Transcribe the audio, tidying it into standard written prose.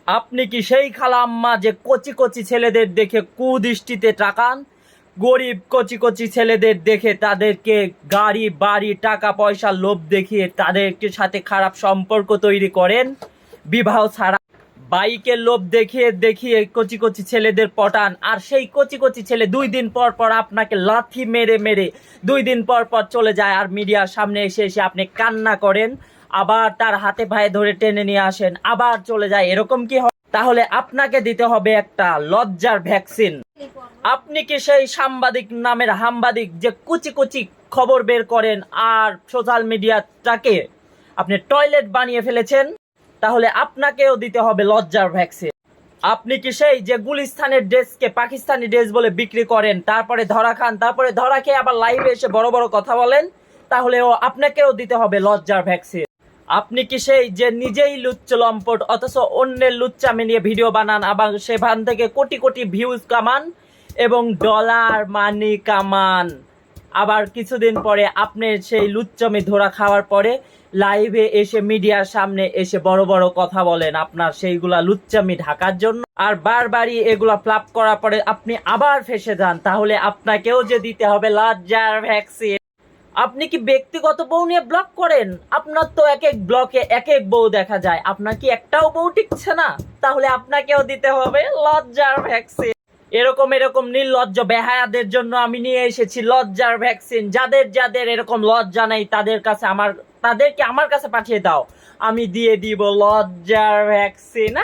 আপনি কি সেই খালাম্মা যে কচি কচি ছেলেদের দেখে কুদৃষ্টিতে তাকান? গরিব কচি কচি ছেলেদের দেখে তাদেরকে গাড়ি বাড়ি টাকা পয়সার লোভ দেখিয়ে তাদেরকে সাথে খারাপ সম্পর্ক তৈরি করেন, বিবাহ ছাড়া বাইকের লোভ দেখিয়ে দেখিয়ে কচি কচি ছেলেদের পটান, আর সেই কচি কচি ছেলে 2 দিন পর পর আপনাকে লাথি মেরে মেরে 2 দিন পর পর চলে যায়, আর মিডিয়ার সামনে এসে এসে আপনি কান্না করেন, আবার তার হাতে পায়ে ধরে টেনে নিয়ে আসেন, আবার চলে যায়। এরকম কি হয়? তাহলে আপনাকে দিতে হবে একটা লজ্জার ভ্যাকসিন। আপনি কি সেই সাংবাদিক নামের হামবাদিক যে কুচি কুচি খবর বের করেন আর সোশ্যাল মিডিয়াটাকে আপনি টয়লেট বানিয়ে ফেলেছেন? তাহলে আপনাকেও দিতে হবে লজ্জার ভ্যাকসিন। আপনি কি সেই যে গুলিস্তানের ড্রেসকে পাকিস্তানি ড্রেস বলে বিক্রি করেন, তারপরে ধরা খান, তারপরে ধরা খেয়ে আবার লাইভে এসে বড় বড় কথা বলেন? তাহলেও আপনাকেও দিতে হবে লজ্জার ভ্যাকসিন। আপনি কি সেই যে নিজেই লুচ্চ লম্পট অথচ অন্যের লুচ্চামি নিয়ে ভিডিও বানান, আবার সেখান থেকে কোটি কোটি ভিউজ কামান এবং ডলার মানি কামান, আবার কিছুদিন পরে আপনি সেই লুচ্চামি ধরা খাওয়ার পরে লাইভে এসে মিডিয়ার সামনে এসে বড় বড় কথা বলেন আপনার সেইগুলা লুচ্চামি ঢাকার জন্য, আর বারবারই এগুলা ফ্লাপ করার পরে আপনি আবার ফেসে যান? তাহলে আপনাকেও যে দিতে হবে লজ্জার ভ্যাকসিন। আপনি কি ব্যক্তিগত বউ নিয়ে ব্লগ করেন? আপনার তো এক এক ব্লকে এক এক বউ দেখা যায়, আপনার কি একটাও বউ টিকছে না? তাহলে আপনাকেও দিতে হবে লজ্জার ভ্যাকসিন। এরকম এরকম নির্লজ্জ বেহায়াদের জন্য আমি নিয়ে এসেছি লজ্জার ভ্যাকসিন। যাদের যাদের এরকম লজ্জা নেই তাদেরকে আমার কাছে পাঠিয়ে দাও, আমি দিয়ে দিব লজ্জার ভ্যাকসিন।